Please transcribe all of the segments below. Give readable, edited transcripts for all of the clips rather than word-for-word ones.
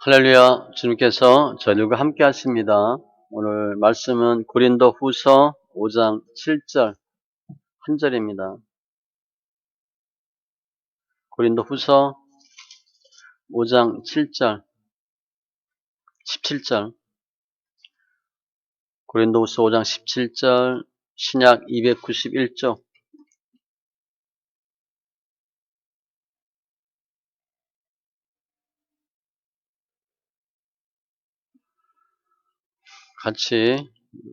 할렐루야, 주님께서 저희들과 함께 하십니다. 오늘 말씀은 고린도 후서 5장 7절 한 절입니다. 고린도 후서 5장 7절, 17절. 고린도 후서 5장 17절, 신약 291쪽. 같이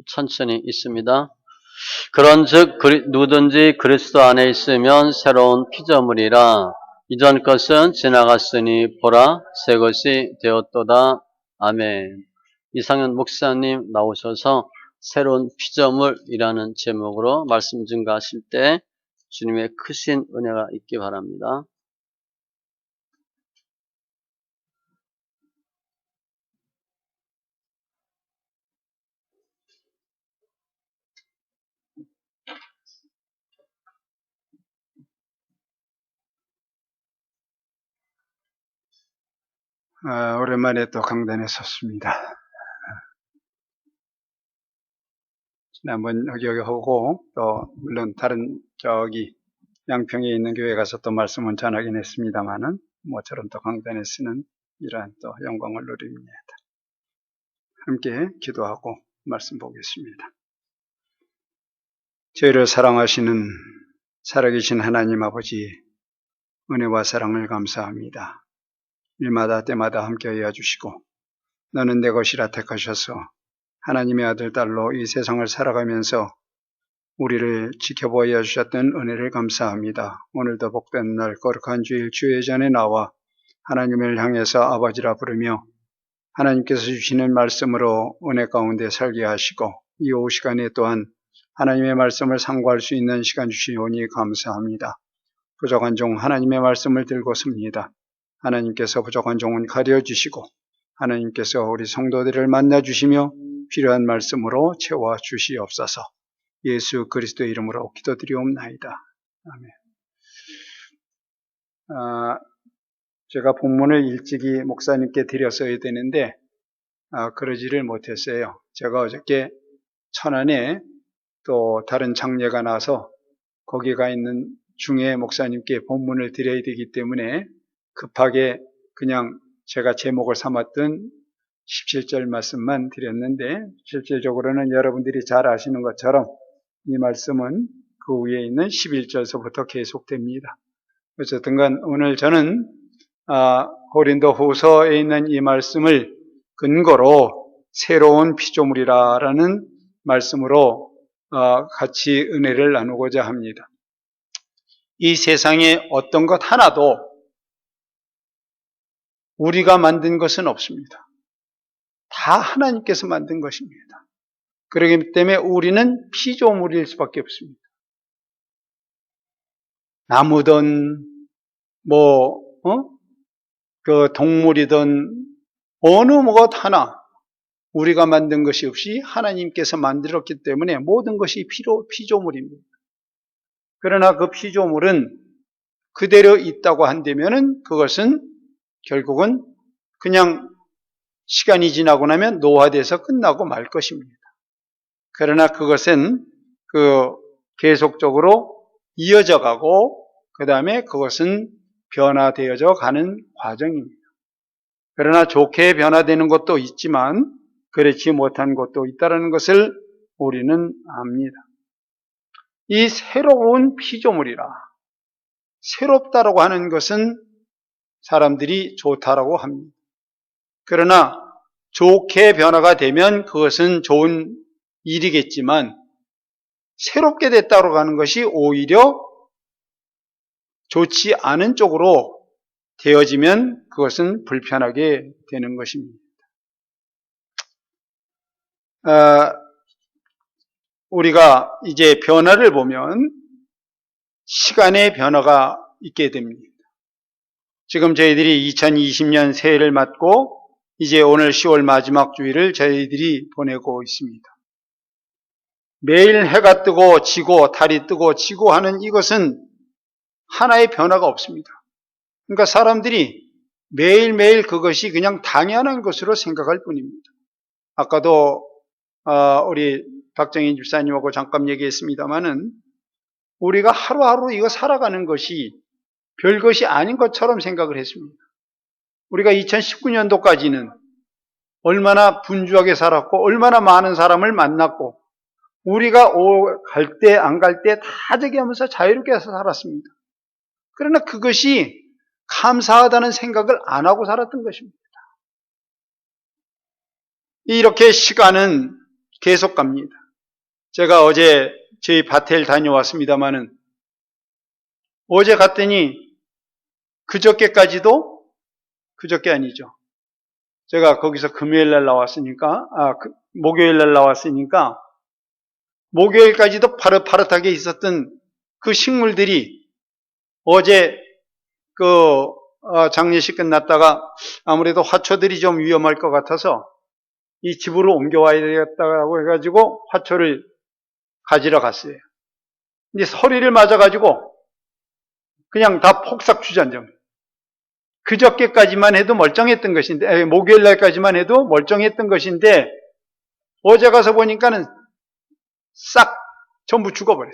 천천히 있습니다. 그런즉 누구든지 그리스도 안에 있으면 새로운 피조물이라. 이전 것은 지나갔으니 보라 새 것이 되었도다. 아멘. 이상현 목사님 나오셔서 새로운 피조물이라는 제목으로 말씀 증가하실 때 주님의 크신 은혜가 있기 바랍니다. 오랜만에 또 강단에 섰습니다. 지난번 여기 하고 또 물론 다른 저기 양평에 있는 교회 가서 또 말씀은 전하긴 했습니다만은 모처럼 또 강단에 서는 이러한 또 영광을 누립니다. 함께 기도하고 말씀 보겠습니다. 저희를 사랑하시는 살아계신 하나님 아버지, 은혜와 사랑을 감사합니다. 일마다 때마다 함께하여 주시고 너는 내 것이라 택하셔서 하나님의 아들 딸로 이 세상을 살아가면서 우리를 지켜보아 주셨던 은혜를 감사합니다. 오늘도 복된 날 거룩한 주일 주의 전에 나와 하나님을 향해서 아버지라 부르며 하나님께서 주시는 말씀으로 은혜 가운데 살게 하시고 이 오후 시간에 또한 하나님의 말씀을 상고할 수 있는 시간 주시오니 감사합니다. 부족한 종 하나님의 말씀을 들고 섭니다. 하나님께서 부족한 종은 가려주시고 하나님께서 우리 성도들을 만나주시며 필요한 말씀으로 채워 주시옵소서. 예수 그리스도의 이름으로 기도드리옵나이다. 아멘. 제가 본문을 일찍이 목사님께 드렸어야 되는데 그러지를 못했어요. 제가 어저께 천안에 또 다른 장례가 나서 거기가 있는 중에 목사님께 본문을 드려야 되기 때문에 급하게 그냥 제가 제목을 삼았던 17절 말씀만 드렸는데 실질적으로는 여러분들이 잘 아시는 것처럼 이 말씀은 그 위에 있는 11절서부터 계속됩니다. 어쨌든 간 오늘 저는 고린도 후서에 있는 이 말씀을 근거로 새로운 피조물이라는 말씀으로 같이 은혜를 나누고자 합니다. 이 세상에 어떤 것 하나도 우리가 만든 것은 없습니다. 다 하나님께서 만든 것입니다. 그렇기 때문에 우리는 피조물일 수밖에 없습니다. 나무든 그 동물이든 어느 것 하나 우리가 만든 것이 없이 하나님께서 만들었기 때문에 모든 것이 피조물입니다. 그러나 그 피조물은 그대로 있다고 한다면은 그것은 결국은 그냥 시간이 지나고 나면 노화돼서 끝나고 말 것입니다. 그러나 그것은 계속적으로 이어져 가고 그 다음에 그것은 변화되어져 가는 과정입니다. 그러나 좋게 변화되는 것도 있지만 그렇지 못한 것도 있다는 것을 우리는 압니다. 이 새로운 피조물이라, 새롭다라고 하는 것은 사람들이 좋다라고 합니다. 그러나 좋게 변화가 되면 그것은 좋은 일이겠지만 새롭게 됐다고 하는 것이 오히려 좋지 않은 쪽으로 되어지면 그것은 불편하게 되는 것입니다. 우리가 이제 변화를 보면 시간의 변화가 있게 됩니다. 지금 저희들이 2020년 새해를 맞고 이제 오늘 10월 마지막 주일을 저희들이 보내고 있습니다. 매일 해가 뜨고 지고 달이 뜨고 지고 하는 이것은 하나의 변화가 없습니다. 그러니까 사람들이 매일매일 그것이 그냥 당연한 것으로 생각할 뿐입니다. 아까도 우리 박정희 집사님하고 잠깐 얘기했습니다마는 우리가 하루하루 이거 살아가는 것이 별것이 아닌 것처럼 생각을 했습니다. 우리가 2019년도까지는 얼마나 분주하게 살았고 얼마나 많은 사람을 만났고 우리가 갈 때 안 갈 때 다 저기 하면서 자유롭게 해서 살았습니다. 그러나 그것이 감사하다는 생각을 안 하고 살았던 것입니다. 이렇게 시간은 계속 갑니다. 제가 어제 저희 밭에 다녀왔습니다마는 어제 갔더니 그저께까지도 그저께 아니죠. 제가 거기서 금요일 날 나왔으니까 목요일 날 나왔으니까 목요일까지도 파릇파릇하게 있었던 그 식물들이 어제 장례식 끝났다가 아무래도 화초들이 좀 위험할 것 같아서 이 집으로 옮겨와야 되겠다고 해가지고 화초를 가지러 갔어요. 이제 서리를 맞아가지고 그냥 다 폭삭 주저앉은. 그저께까지만 해도 멀쩡했던 것인데, 목요일 날까지만 해도 멀쩡했던 것인데, 어제 가서 보니까는 싹 전부 죽어버렸어.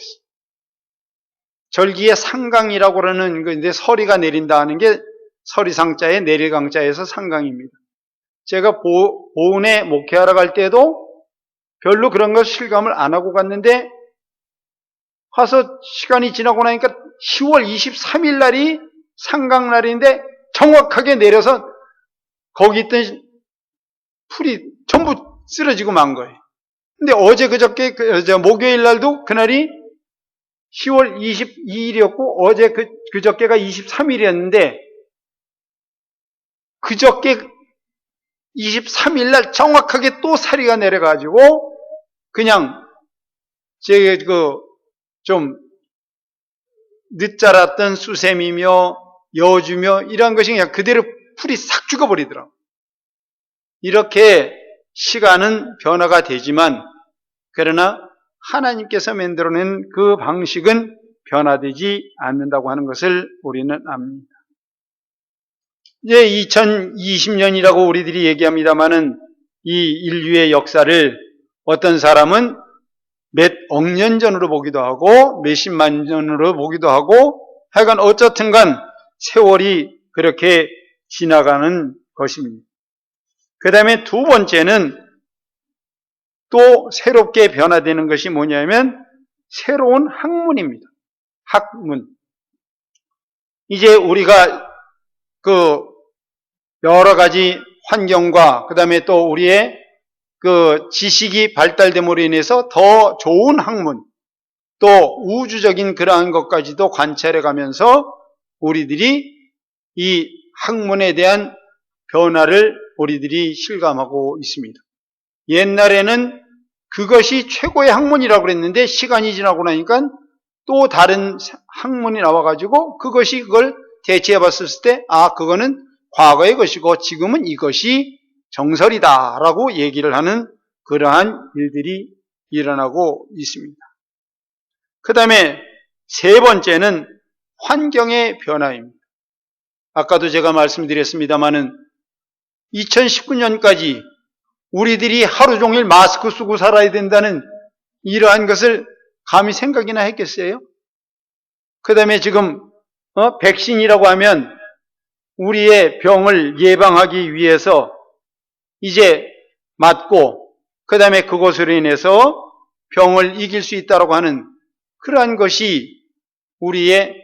절기에 상강이라고 그러는 건데 서리가 내린다 하는 게 서리상자에 내리강자에서 상강입니다. 제가 보은에 목회하러 갈 때도 별로 그런 걸 실감을 안 하고 갔는데 가서 시간이 지나고 나니까 10월 23일 날이 상강날인데 정확하게 내려서 거기 있던 풀이 전부 쓰러지고 만 거예요. 근데 어제 그저께 목요일 날도 그날이 10월 22일이었고 어제 그저께가 23일이었는데 그저께 23일 날 정확하게 또 사리가 내려가지고 그냥 제 좀 늦자랐던 수세미며 여주며 이런 것이 그냥 그대로 풀이 싹 죽어버리더라고요. 이렇게 시간은 변화가 되지만 그러나 하나님께서 만들어낸 그 방식은 변화되지 않는다고 하는 것을 우리는 압니다. 이제 2020년이라고 우리들이 얘기합니다마는 이 인류의 역사를 어떤 사람은 몇 억 년 전으로 보기도 하고 몇십만 년으로 보기도 하고 하여간 어쨌든 간 세월이 그렇게 지나가는 것입니다. 그 다음에 두 번째는 또 새롭게 변화되는 것이 뭐냐면 새로운 학문입니다. 학문. 이제 우리가 여러 가지 환경과 그 다음에 또 우리의 지식이 발달됨으로 인해서 더 좋은 학문, 또 우주적인 그러한 것까지도 관찰해 가면서 우리들이 이 학문에 대한 변화를 우리들이 실감하고 있습니다. 옛날에는 그것이 최고의 학문이라고 그랬는데 시간이 지나고 나니까 또 다른 학문이 나와가지고 그걸 대체해 봤을 때 그거는 과거의 것이고 지금은 이것이 정설이다라고 얘기를 하는 그러한 일들이 일어나고 있습니다. 그 다음에 세 번째는 환경의 변화입니다. 아까도 제가 말씀드렸습니다마는 2019년까지 우리들이 하루 종일 마스크 쓰고 살아야 된다는 이러한 것을 감히 생각이나 했겠어요? 그 다음에 지금 백신이라고 하면 우리의 병을 예방하기 위해서 이제 맞고 그 다음에 그것으로 인해서 병을 이길 수 있다고 하는 그러한 것이 우리의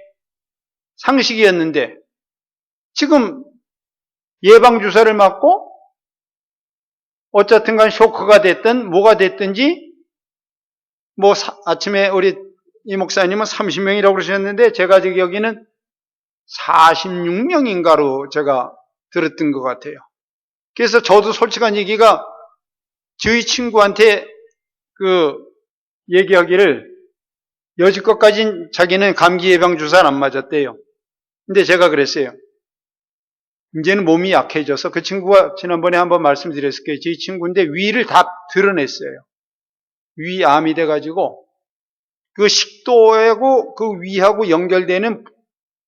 상식이었는데 지금 예방주사를 맞고 어쨌든 간 쇼크가 됐든 뭐가 됐든지 아침에 우리 이 목사님은 30명이라고 그러셨는데 제가 여기는 46명인가로 제가 들었던 것 같아요. 그래서 저도 솔직한 얘기가 저희 친구한테 얘기하기를 여지껏까진 자기는 감기 예방 주사를 안 맞았대요. 근데 제가 그랬어요. 이제는 몸이 약해져서 그 친구가 지난번에 한번 말씀드렸을 거예요. 저희 친구인데 위를 다 드러냈어요. 위암이 돼가지고 그 식도하고 그 위하고 연결되는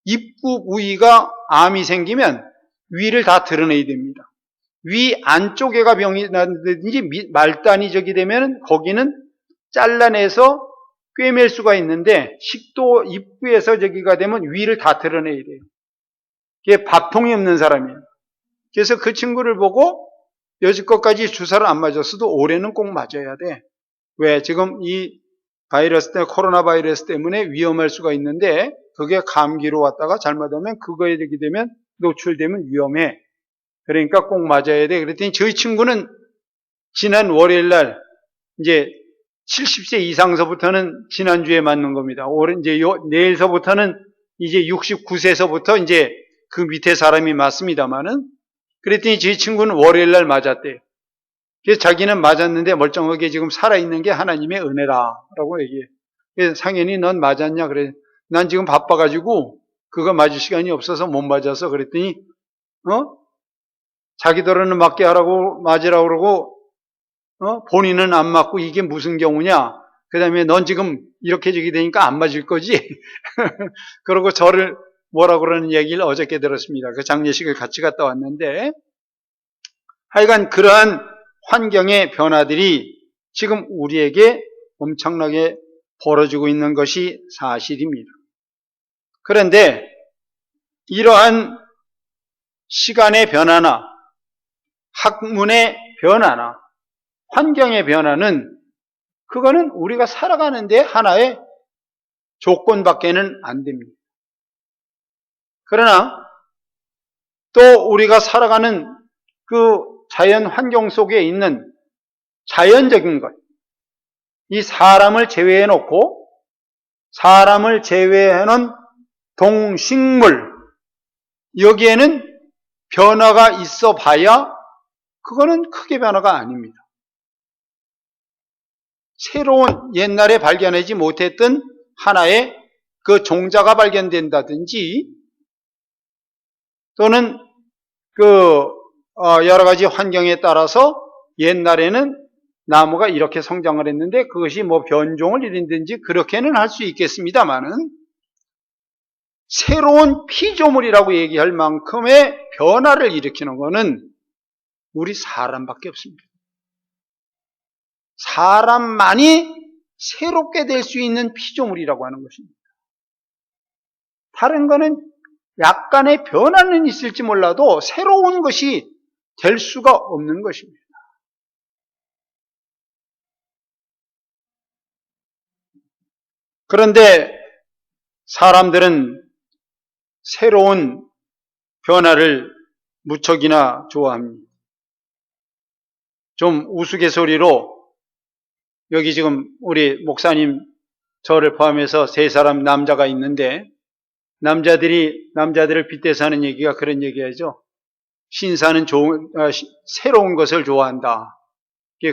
입구 부위가 암이 생기면 위를 다 드러내야 됩니다. 위 안쪽에가 병이 나든지 말단이 저기 되면 거기는 잘라내서 꿰맬 수가 있는데 식도 입구에서 저기가 되면 위를 다 드러내야 돼요. 이게 밥통이 없는 사람이에요. 그래서 그 친구를 보고 여지껏까지 주사를 안 맞았어도 올해는 꼭 맞아야 돼. 왜? 지금 이 바이러스 때문에, 코로나 바이러스 때문에 위험할 수가 있는데 그게 감기로 왔다가 잘못하면 그거에 되게 되면 노출되면 위험해. 그러니까 꼭 맞아야 돼. 그랬더니 저희 친구는 지난 월요일 날 이제 70세 이상서부터는 지난주에 맞는 겁니다. 올해 이제 내일서부터는 이제 69세서부터 이제 그 밑에 사람이 맞습니다만은 그랬더니 저희 친구는 월요일 날 맞았대요. 그래서 자기는 맞았는데 멀쩡하게 지금 살아있는 게 하나님의 은혜라라고 얘기해. 그래서 상현이 넌 맞았냐? 그래. 난 지금 바빠가지고 그거 맞을 시간이 없어서 못 맞아서 그랬더니 자기들은 맞게 하라고 맞으라고 그러고 본인은 안 맞고 이게 무슨 경우냐? 그 다음에 넌 지금 이렇게 저기 되니까 안 맞을 거지? 그러고 저를 뭐라고 그러는 얘기를 어저께 들었습니다. 그 장례식을 같이 갔다 왔는데 하여간 그러한 환경의 변화들이 지금 우리에게 엄청나게 벌어지고 있는 것이 사실입니다. 그런데 이러한 시간의 변화나 학문의 변화나 환경의 변화는 그거는 우리가 살아가는데 하나의 조건밖에는 안 됩니다. 그러나 또 우리가 살아가는 그 자연 환경 속에 있는 자연적인 것, 이 사람을 제외해 놓고 사람을 제외해 놓은 동식물, 여기에는 변화가 있어 봐야 그거는 크게 변화가 아닙니다. 새로운 옛날에 발견하지 못했던 하나의 그 종자가 발견된다든지 또는 여러 가지 환경에 따라서 옛날에는 나무가 이렇게 성장을 했는데 그것이 뭐 변종을 일으든지 그렇게는 할 수 있겠습니다만은 새로운 피조물이라고 얘기할 만큼의 변화를 일으키는 것은 우리 사람밖에 없습니다. 사람만이 새롭게 될 수 있는 피조물이라고 하는 것입니다. 다른 거는 약간의 변화는 있을지 몰라도 새로운 것이 될 수가 없는 것입니다. 그런데 사람들은 새로운 변화를 무척이나 좋아합니다. 좀 우스갯소리로 여기 지금 우리 목사님 저를 포함해서 3사람 남자가 있는데 남자들을 빗대서 하는 얘기가 그런 얘기하죠. 신사는 새로운 것을 좋아한다.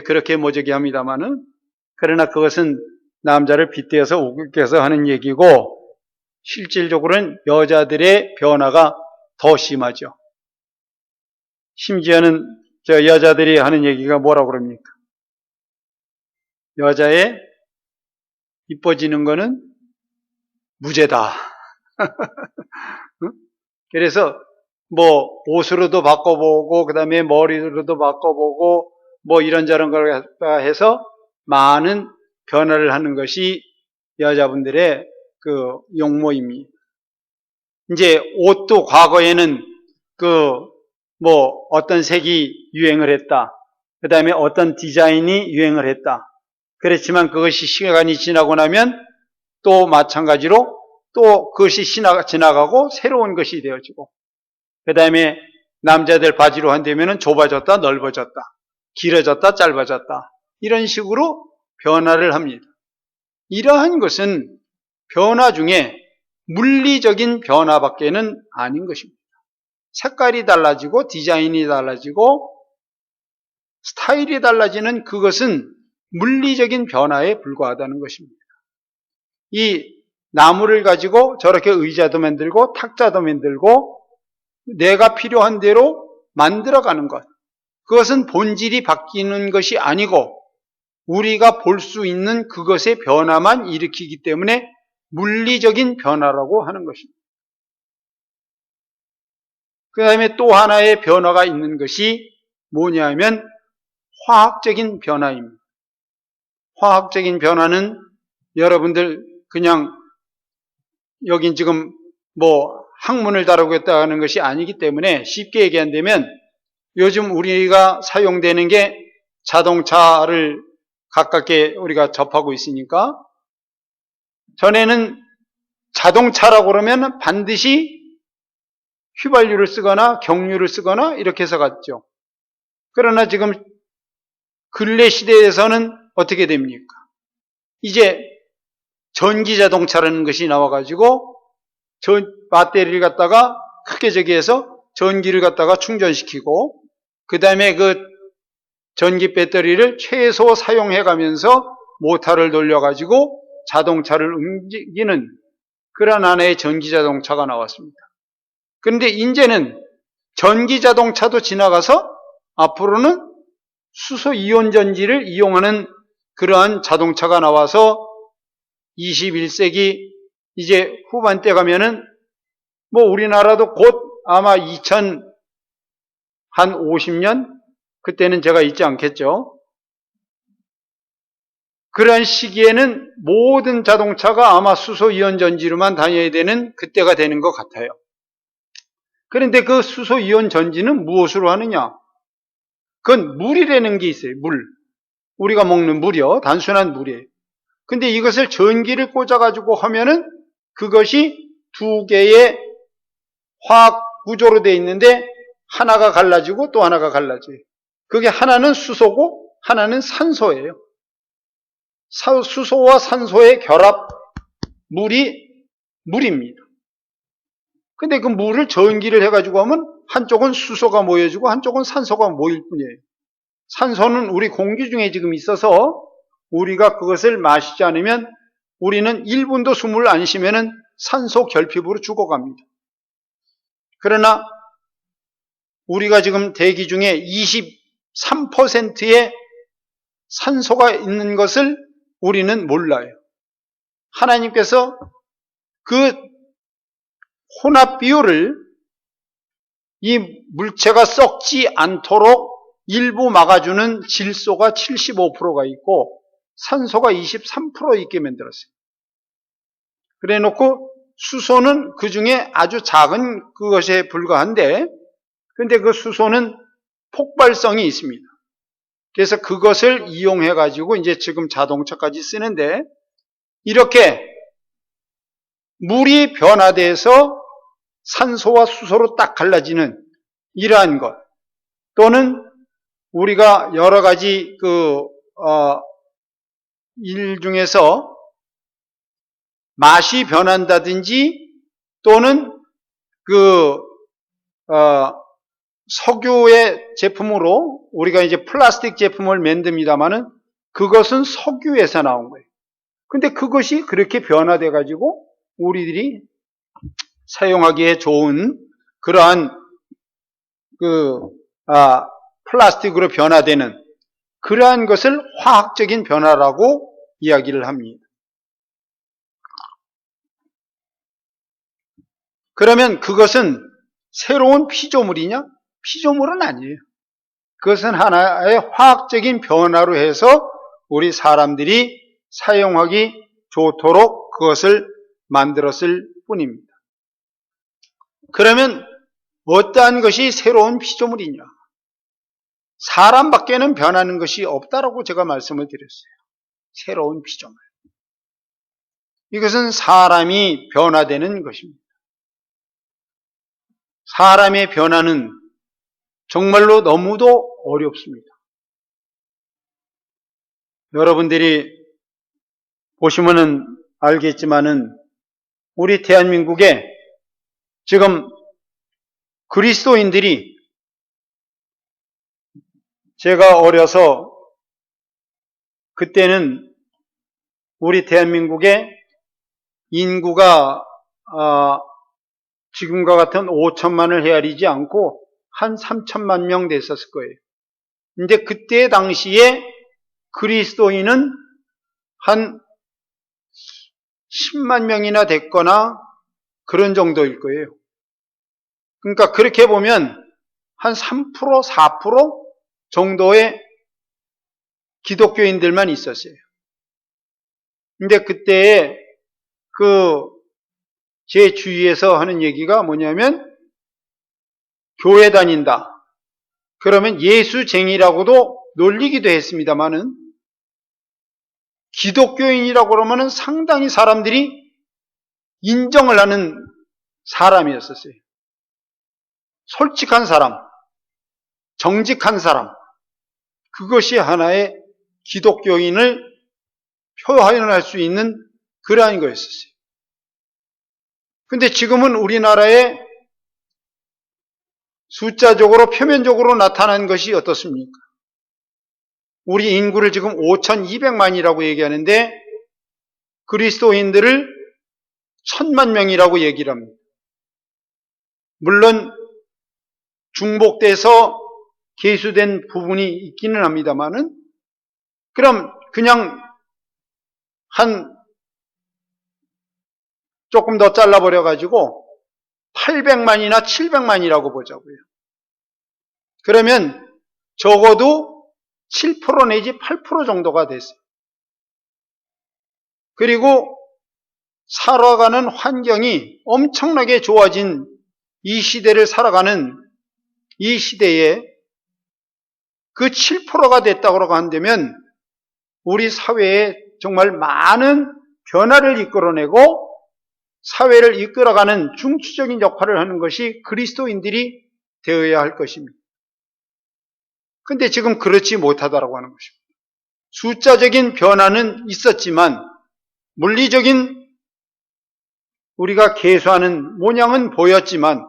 그렇게 모저기 합니다만은 그러나 그것은 남자를 빗대어서 우습게서 하는 얘기고 실질적으로는 여자들의 변화가 더 심하죠. 심지어는 여자들이 하는 얘기가 뭐라고 그럽니까? 여자의 이뻐지는 거는 무죄다. 그래서 뭐 옷으로도 바꿔보고 그다음에 머리로도 바꿔보고 뭐 이런저런 걸 갖다 해서 많은 변화를 하는 것이 여자분들의 그 용모입니다. 이제 옷도 과거에는 뭐 어떤 색이 유행을 했다. 그 다음에 어떤 디자인이 유행을 했다. 그렇지만 그것이 시간이 지나고 나면 또 마찬가지로 또 그것이 지나가고 새로운 것이 되어지고 그 다음에 남자들 바지로 한다면 좁아졌다 넓어졌다 길어졌다 짧아졌다 이런 식으로 변화를 합니다. 이러한 것은 변화 중에 물리적인 변화밖에는 아닌 것입니다. 색깔이 달라지고 디자인이 달라지고 스타일이 달라지는 그것은 물리적인 변화에 불과하다는 것입니다. 이 나무를 가지고 저렇게 의자도 만들고 탁자도 만들고 내가 필요한 대로 만들어가는 것, 그것은 본질이 바뀌는 것이 아니고 우리가 볼 수 있는 그것의 변화만 일으키기 때문에 물리적인 변화라고 하는 것입니다. 그 다음에 또 하나의 변화가 있는 것이 뭐냐면 화학적인 변화입니다. 화학적인 변화는 여러분들 그냥 여긴 지금 뭐 학문을 다루겠다는 것이 아니기 때문에 쉽게 얘기한다면 요즘 우리가 사용되는 게 자동차를 가깝게 우리가 접하고 있으니까 전에는 자동차라고 그러면 반드시 휘발유를 쓰거나 경유를 쓰거나 이렇게 해서 갔죠. 그러나 지금 근래 시대에서는 어떻게 됩니까? 이제 전기 자동차라는 것이 나와가지고 배터리를 갖다가 크게 저기해서 전기를 갖다가 충전시키고 그 다음에 그 전기 배터리를 최소 사용해 가면서 모터를 돌려가지고 자동차를 움직이는 그런 하나의 전기 자동차가 나왔습니다. 그런데 이제는 전기 자동차도 지나가서 앞으로는 수소 이온 전지를 이용하는 그러한 자동차가 나와서 21세기 이제 후반때 가면은 뭐 우리나라도 곧 아마 2050년 그때는 제가 있지 않겠죠. 그러한 시기에는 모든 자동차가 아마 수소 이온 전지로만 다녀야 되는 그때가 되는 것 같아요. 그런데 그 수소 이온 전지는 무엇으로 하느냐? 그건 물이라는 게 있어요. 물. 우리가 먹는 물이요. 단순한 물이에요. 근데 이것을 전기를 꽂아가지고 하면은 그것이 두 개의 화학 구조로 되어 있는데 하나가 갈라지고 또 하나가 갈라져요. 그게 하나는 수소고 하나는 산소예요. 수소와 산소의 결합, 물입니다. 근데 그 물을 전기를 해가지고 하면 한쪽은 수소가 모여지고 한쪽은 산소가 모일 뿐이에요. 산소는 우리 공기 중에 지금 있어서 우리가 그것을 마시지 않으면 우리는 1분도 숨을 안 쉬면은 산소 결핍으로 죽어갑니다. 그러나 우리가 지금 대기 중에 23%의 산소가 있는 것을 우리는 몰라요. 하나님께서 그 혼합 비율을 이 물체가 썩지 않도록 일부 막아주는 질소가 75%가 있고 산소가 23% 있게 만들었어요. 그래 놓고 수소는 그 중에 아주 작은 그것에 불과한데 근데 그 수소는 폭발성이 있습니다. 그래서 그것을 이용해 가지고 이제 지금 자동차까지 쓰는데 이렇게 물이 변화돼서 산소와 수소로 딱 갈라지는 이러한 것 또는 우리가 여러 가지 일 중에서 맛이 변한다든지 또는 석유의 제품으로 우리가 이제 플라스틱 제품을 만듭니다만은 그것은 석유에서 나온 거예요. 근데 그것이 그렇게 변화돼 가지고 우리들이 사용하기에 좋은 그러한 플라스틱으로 변화되는 그러한 것을 화학적인 변화라고 이야기를 합니다. 그러면 그것은 새로운 피조물이냐? 피조물은 아니에요. 그것은 하나의 화학적인 변화로 해서 우리 사람들이 사용하기 좋도록 그것을 만들었을 뿐입니다. 그러면 어떠한 것이 새로운 피조물이냐? 사람밖에는 변하는 것이 없다라고 제가 말씀을 드렸어요. 새로운 피조물. 이것은 사람이 변화되는 것입니다. 사람의 변화는 정말로 너무도 어렵습니다. 여러분들이 보시면은 알겠지만은 우리 대한민국에 지금 그리스도인들이 제가 어려서 그때는 우리 대한민국에 인구가 지금과 같은 5천만을 헤아리지 않고 한 3천만 명 됐었을 거예요. 근데 그때 당시에 그리스도인은 한 10만 명이나 됐거나 그런 정도일 거예요. 그러니까 그렇게 보면 한 3%, 4% 정도의 기독교인들만 있었어요. 근데 그때에 제 주위에서 하는 얘기가 뭐냐면, 교회 다닌다. 그러면 예수쟁이라고도 놀리기도 했습니다만은, 기독교인이라고 그러면은 상당히 사람들이 인정을 하는 사람이었었어요. 솔직한 사람, 정직한 사람, 그것이 하나의 기독교인을 표현할 수 있는 그러한 거였었어요. 근데 지금은 우리나라에 숫자적으로 표면적으로 나타난 것이 어떻습니까? 우리 인구를 지금 5,200만이라고 얘기하는데 그리스도인들을 1,000만 명이라고 얘기를 합니다. 물론 중복돼서 계수된 부분이 있기는 합니다만은, 그럼 그냥 조금 더 잘라버려가지고 800만이나 700만이라고 보자고요. 그러면 적어도 7% 내지 8% 정도가 됐어요. 그리고 살아가는 환경이 엄청나게 좋아진 이 시대를 살아가는 이 시대에 그 7%가 됐다고 한다면 우리 사회에 정말 많은 변화를 이끌어내고 사회를 이끌어가는 중추적인 역할을 하는 것이 그리스도인들이 되어야 할 것입니다. 근데 지금 그렇지 못하다라고 하는 것입니다. 숫자적인 변화는 있었지만 물리적인 우리가 계수하는 모양은 보였지만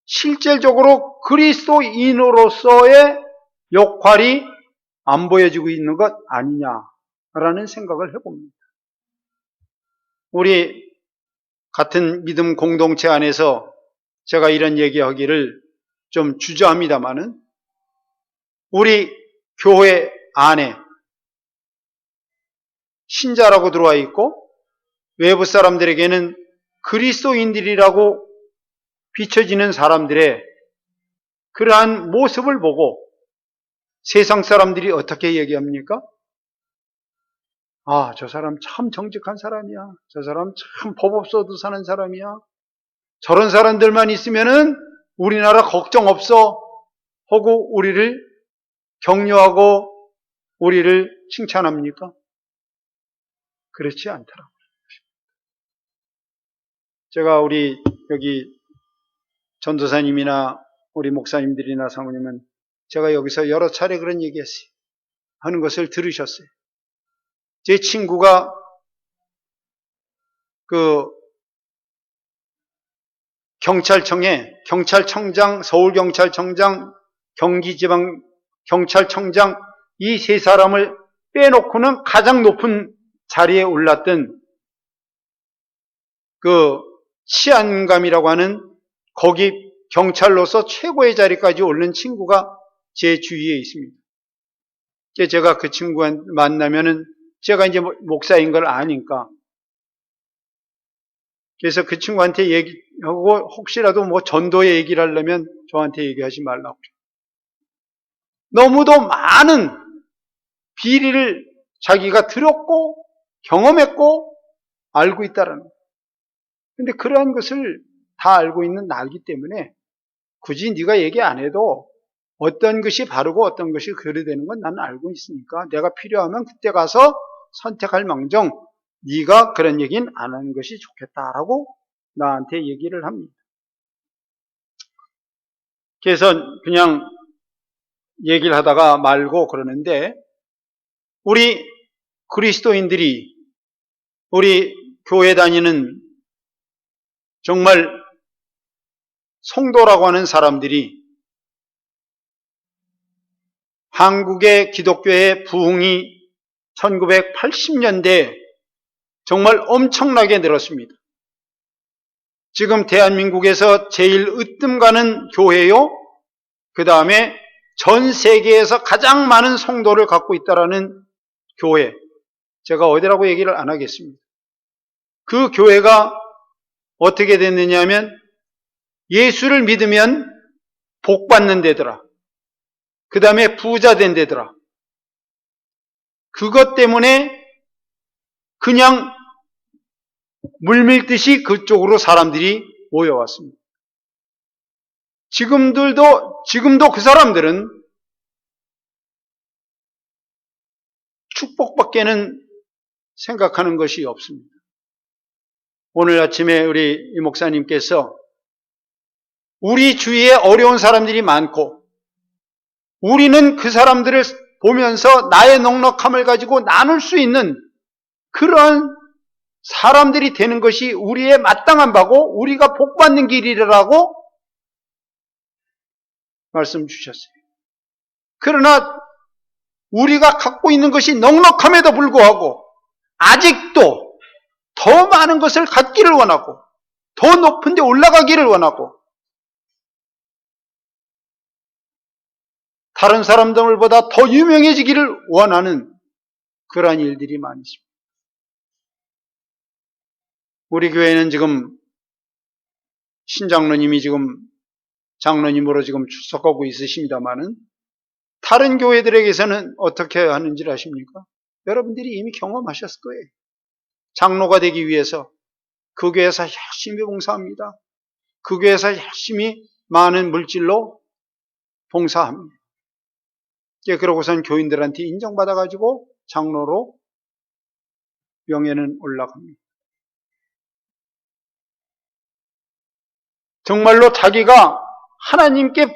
실질적으로 그리스도인으로서의 역할이 안 보여지고 있는 것 아니냐라는 생각을 해봅니다. 우리 같은 믿음 공동체 안에서 제가 이런 얘기하기를 좀 주저합니다마는, 우리 교회 안에 신자라고 들어와 있고 외부 사람들에게는 그리스도인들이라고 비춰지는 사람들의 그러한 모습을 보고 세상 사람들이 어떻게 얘기합니까? 아, 저 사람 참 정직한 사람이야. 저 사람 참 법 없어도 사는 사람이야. 저런 사람들만 있으면은 우리나라 걱정 없어 하고 우리를 격려하고 우리를 칭찬합니까? 그렇지 않더라고요. 제가 우리 여기 전도사님이나 우리 목사님들이나 사모님은 제가 여기서 여러 차례 그런 얘기했어요. 하는 것을 들으셨어요. 제 친구가 경찰청장, 서울경찰청장, 경기지방경찰청장 이 세 사람을 빼놓고는 가장 높은 자리에 올랐던 치안감이라고 하는 거기 경찰로서 최고의 자리까지 오른 친구가 제 주위에 있습니다. 제가 그 친구와 만나면은 제가 이제 목사인 걸 아니까, 그래서 그 친구한테 얘기하고 혹시라도 전도의 얘기를 하려면 저한테 얘기하지 말라고. 너무도 많은 비리를 자기가 들었고 경험했고 알고 있다라는 거예요. 근데 그러한 것을 다 알고 있는 나이기 때문에 굳이 네가 얘기 안 해도 어떤 것이 바르고 어떤 것이 그르되는 건 나는 알고 있으니까 내가 필요하면 그때 가서 선택할 망정 네가 그런 얘기는 안 하는 것이 좋겠다라고 나한테 얘기를 합니다. 그래서 그냥 얘기를 하다가 말고 그러는데, 우리 그리스도인들이, 우리 교회 다니는 정말 성도라고 하는 사람들이 한국의 기독교의 부흥이 1980년대에 정말 엄청나게 늘었습니다. 지금 대한민국에서 제일 으뜸 가는 교회요, 그 다음에 전 세계에서 가장 많은 성도를 갖고 있다라는 교회, 제가 어디라고 얘기를 안 하겠습니다. 그 교회가 어떻게 됐느냐 하면 예수를 믿으면 복 받는 데더라. 그 다음에 부자 된 데더라. 그것 때문에 그냥 물밀듯이 그쪽으로 사람들이 모여왔습니다. 지금도 그 사람들은 축복밖에는 생각하는 것이 없습니다. 오늘 아침에 우리 이 목사님께서 우리 주위에 어려운 사람들이 많고 우리는 그 사람들을 보면서 나의 넉넉함을 가지고 나눌 수 있는 그런 사람들이 되는 것이 우리의 마땅한 바고 우리가 복받는 길이라고 말씀 주셨어요. 그러나 우리가 갖고 있는 것이 넉넉함에도 불구하고 아직도 더 많은 것을 갖기를 원하고 더 높은 데 올라가기를 원하고 다른 사람들보다 더 유명해지기를 원하는 그러한 일들이 많이 있습니다. 우리 교회는 지금 신장로님이 지금 장로님으로 지금 출석하고 있으십니다마는 다른 교회들에게서는 어떻게 하는지 아십니까? 여러분들이 이미 경험하셨을 거예요. 장로가 되기 위해서 그 교회에서 열심히 봉사합니다. 그 교회에서 열심히 많은 물질로 봉사합니다. 그러고선 교인들한테 인정받아가지고 장로로 명예는 올라갑니다. 정말로 자기가 하나님께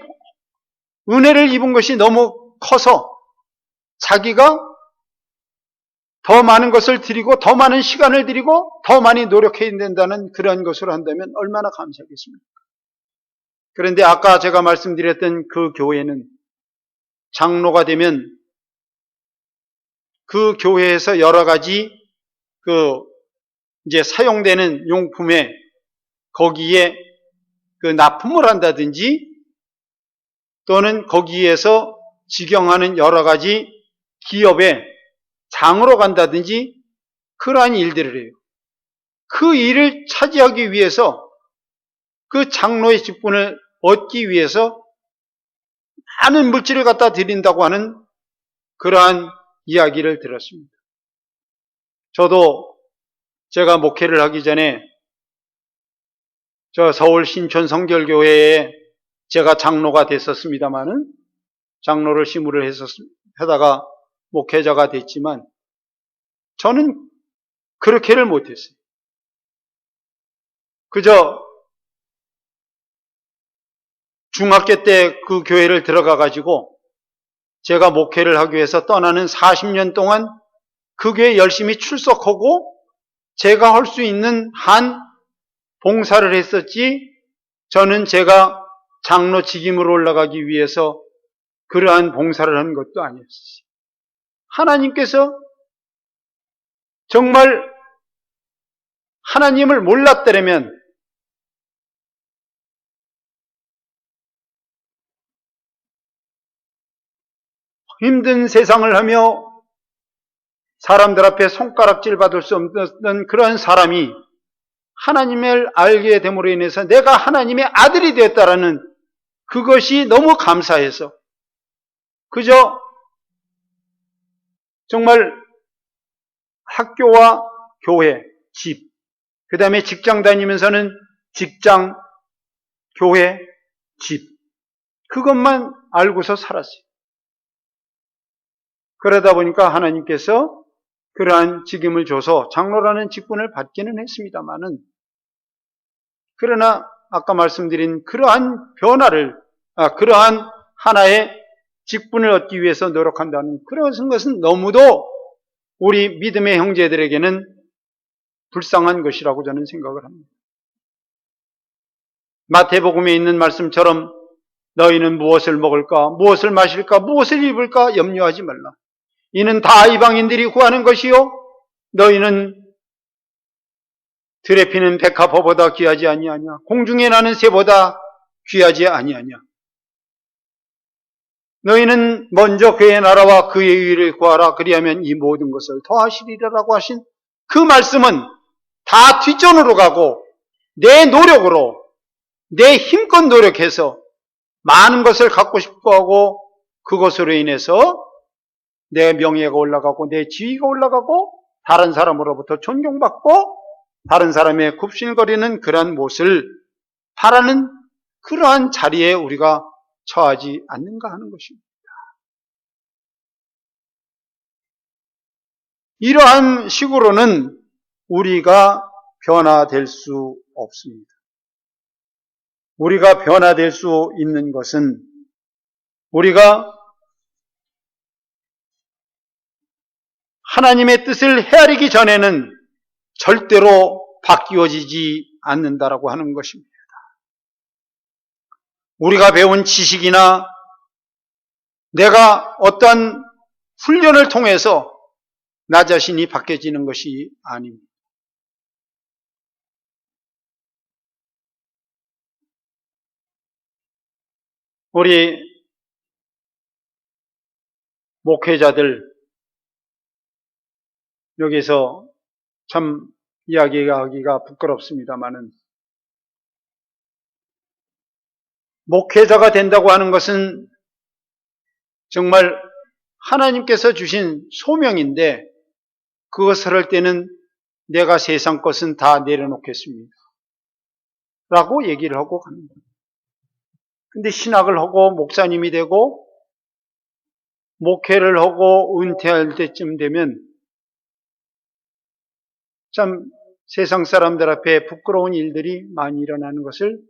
은혜를 입은 것이 너무 커서 자기가 더 많은 것을 드리고 더 많은 시간을 드리고 더 많이 노력해야 된다는 그런 것을 한다면 얼마나 감사하겠습니까? 그런데 아까 제가 말씀드렸던 그 교회는 장로가 되면 그 교회에서 여러 가지 이제 사용되는 용품에 거기에 납품을 한다든지 또는 거기에서 직영하는 여러 가지 기업에 장으로 간다든지 그러한 일들을 해요. 그 일을 차지하기 위해서 그 장로의 직분을 얻기 위해서 많은 물질을 갖다 드린다고 하는 그러한 이야기를 들었습니다. 저도 제가 목회를 하기 전에 저 서울 신촌 성결교회에 제가 장로가 됐었습니다마는 장로를 시무를 하다가 목회자가 됐지만 저는 그렇게를 못했어요. 그저 중학교 때 그 교회를 들어가 가지고 제가 목회를 하기 위해서 떠나는 40년 동안 그 교회에 열심히 출석하고 제가 할 수 있는 한 봉사를 했었지 저는 제가 장로 직임으로 올라가기 위해서 그러한 봉사를 한 것도 아니었어요. 하나님께서 정말 하나님을 몰랐더라면 힘든 세상을 하며 사람들 앞에 손가락질 받을 수 없는 그런 사람이 하나님을 알게 됨으로 인해서 내가 하나님의 아들이 되었다라는 그것이 너무 감사해서 그저 정말 학교와 교회, 집, 그 다음에 직장 다니면서는 직장, 교회, 집 그것만 알고서 살았어요. 그러다 보니까 하나님께서 그러한 직임을 줘서 장로라는 직분을 받기는 했습니다마는 그러나 아까 말씀드린 그러한 변화를 그러한 하나의 직분을 얻기 위해서 노력한다는 그런 것은 너무도 우리 믿음의 형제들에게는 불쌍한 것이라고 저는 생각을 합니다. 마태복음에 있는 말씀처럼 너희는 무엇을 먹을까, 무엇을 마실까, 무엇을 입을까 염려하지 말라. 이는 다 이방인들이 구하는 것이요 너희는 들에 피는 백합화보다 귀하지 아니하냐, 공중에 나는 새보다 귀하지 아니하냐. 너희는 먼저 그의 나라와 그의 의를 구하라. 그리하면 이 모든 것을 더하시리라라고 하신 그 말씀은 다 뒷전으로 가고 내 노력으로 내 힘껏 노력해서 많은 것을 갖고 싶어하고 그것으로 인해서 내 명예가 올라가고 내 지위가 올라가고 다른 사람으로부터 존경받고 다른 사람의 굽신거리는 그러한 모습을 바라는 그러한 자리에 우리가 처하지 않는가 하는 것입니다. 이러한 식으로는 우리가 변화될 수 없습니다. 우리가 변화될 수 있는 것은 우리가 하나님의 뜻을 헤아리기 전에는 절대로 바뀌어지지 않는다라고 하는 것입니다. 우리가 배운 지식이나 내가 어떤 훈련을 통해서 나 자신이 바뀌어지는 것이 아닙니다. 우리 목회자들 여기서 참 이야기하기가 부끄럽습니다마는 목회자가 된다고 하는 것은 정말 하나님께서 주신 소명인데 그것을 할 때는 내가 세상 것은 다 내려놓겠습니다. 라고 얘기를 하고 갑니다. 근데 신학을 하고 목사님이 되고 목회를 하고 은퇴할 때쯤 되면 참 세상 사람들 앞에 부끄러운 일들이 많이 일어나는 것을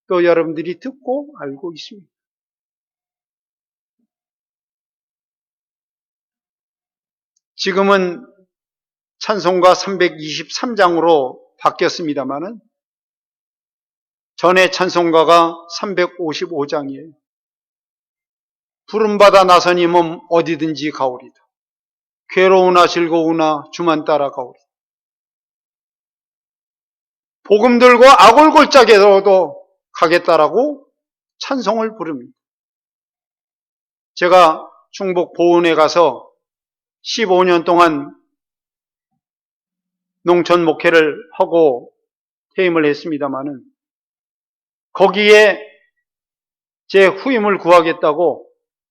또 여러분들이 듣고 알고 있습니다. 지금은 찬송가 323장으로 바뀌었습니다마는 전에 찬송가가 355장이에요. 부름받아 나서니 몸 어디든지 가오리다. 괴로우나 즐거우나 주만 따라가오리다. 복음 들고 아골골짜기로도 가겠다라고 찬송을 부릅니다. 제가 충북 보은에 가서 15년 동안 농촌 목회를 하고 퇴임을 했습니다마는 거기에 제 후임을 구하겠다고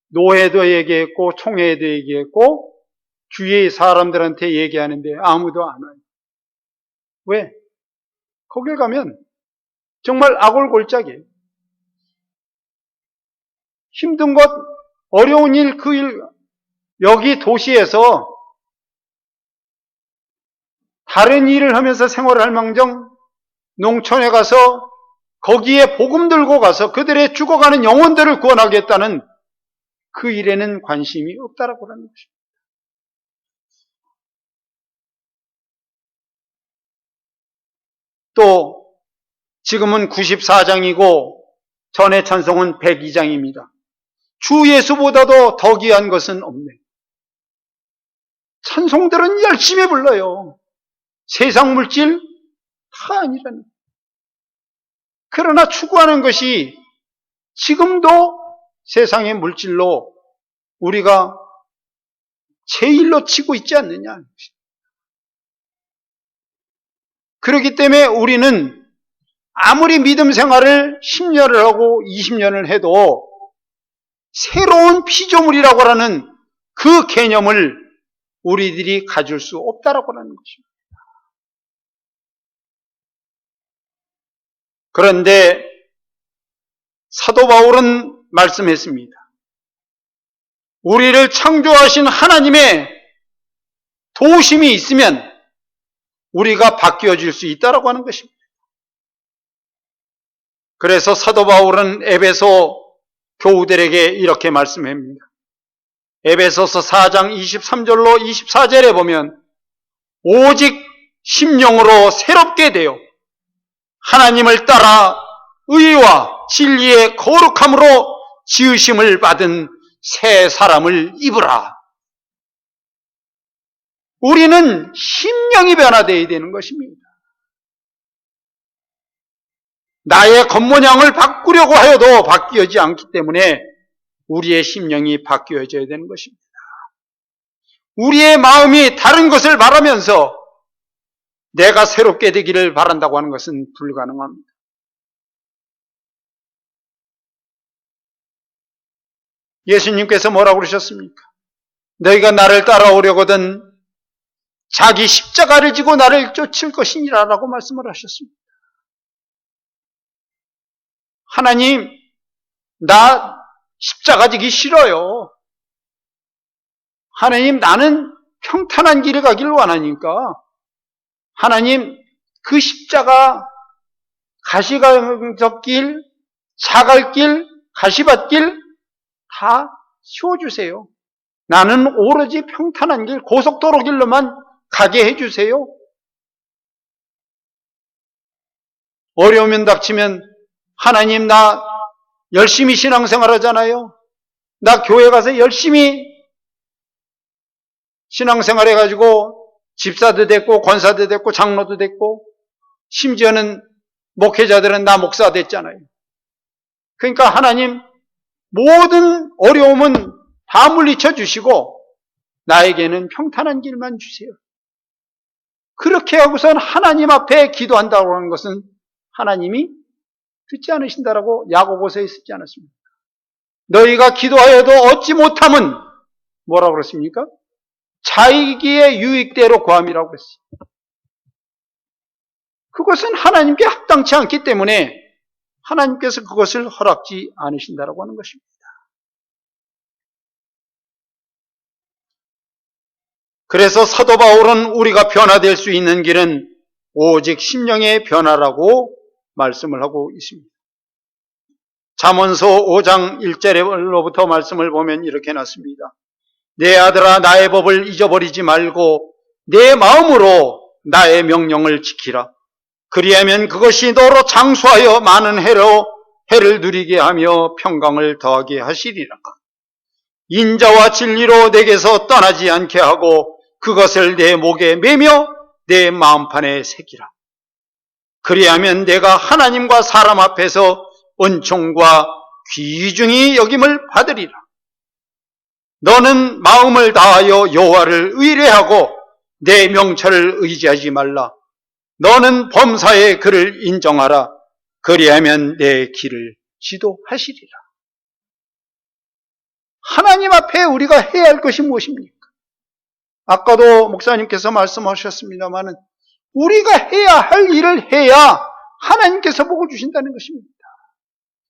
노회도 얘기했고 총회도 얘기했고 주위의 사람들한테 얘기하는데 아무도 안 와요. 왜? 거길 가면 정말 아골골짜기예요. 힘든 것, 어려운 일, 그 일, 여기 도시에서 다른 일을 하면서 생활을 할 망정 농촌에 가서 거기에 복음 들고 가서 그들의 죽어가는 영혼들을 구원하겠다는 그 일에는 관심이 없다라고 하는 것입니다. 또 지금은 94장이고 전의 찬송은 102장입니다. 주 예수보다도 더 귀한 것은 없네. 찬송들은 열심히 불러요. 세상 물질 다 아니라는. 그러나 추구하는 것이 지금도 세상의 물질로 우리가 제일로 치고 있지 않느냐. 그렇기 때문에 우리는 아무리 믿음 생활을 10년을 하고 20년을 해도 새로운 피조물이라고 하는 그 개념을 우리들이 가질 수 없다라고 하는 것입니다. 그런데 사도 바울은 말씀했습니다. 우리를 창조하신 하나님의 도우심이 있으면 우리가 바뀌어질 수 있다라고 하는 것입니다. 그래서 사도 바울은 에베소 교우들에게 이렇게 말씀합니다. 에베소서 4장 23절로 24절에 보면 오직 심령으로 새롭게 되어 하나님을 따라 의와 진리의 거룩함으로 지으심을 받은 새 사람을 입으라. 우리는 심령이 변화되어야 되는 것입니다. 나의 겉모양을 바꾸려고 하여도 바뀌어지지 않기 때문에 우리의 심령이 바뀌어져야 되는 것입니다. 우리의 마음이 다른 것을 바라면서 내가 새롭게 되기를 바란다고 하는 것은 불가능합니다. 예수님께서 뭐라고 그러셨습니까? 너희가 나를 따라오려거든 자기 십자가를 지고 나를 쫓을 것이니라 라고 말씀을 하셨습니다. 하나님, 나 십자가 지기 싫어요. 하나님, 나는 평탄한 길을 가기를 원하니까 하나님, 그 십자가 가시광석길, 사갈길, 가시밭길 다 씌워주세요. 나는 오로지 평탄한 길, 고속도로 길로만 가게 해주세요. 어려우면 닥치면 하나님, 나 열심히 신앙생활 하잖아요. 나 교회 가서 열심히 신앙생활 해가지고 집사도 됐고 권사도 됐고 장로도 됐고 심지어는 목회자들은 나 목사 됐잖아요. 그러니까 하나님, 모든 어려움은 다 물리쳐 주시고 나에게는 평탄한 길만 주세요. 그렇게 하고선 하나님 앞에 기도한다고 하는 것은 하나님이 듣지 않으신다라고 야고보서에 쓰지 않았습니까? 너희가 기도하여도 얻지 못함은 뭐라고 그랬습니까? 자기의 유익대로 구함이라고 그랬어요. 그것은 하나님께 합당치 않기 때문에 하나님께서 그것을 허락지 않으신다라고 하는 것입니다. 그래서 사도 바울은 우리가 변화될 수 있는 길은 오직 심령의 변화라고 말씀을 하고 있습니다. 잠언서 5장 1절로부터 말씀을 보면 이렇게 놨습니다. 내 아들아, 나의 법을 잊어버리지 말고 내 마음으로 나의 명령을 지키라. 그리하면 그것이 너로 장수하여 많은 해를 누리게 하며 평강을 더하게 하시리라. 인자와 진리로 내게서 떠나지 않게 하고 그것을 내 목에 매며 내 마음판에 새기라. 그리하면 내가 하나님과 사람 앞에서 은총과 귀중히 여김을 받으리라. 너는 마음을 다하여 여호와를 의뢰하고 내 명철을 의지하지 말라. 너는 범사의 그를 인정하라. 그리하면 내 길을 지도하시리라. 하나님 앞에 우리가 해야 할 것이 무엇입니까? 아까도 목사님께서 말씀하셨습니다마는 우리가 해야 할 일을 해야 하나님께서 보고 주신다는 것입니다.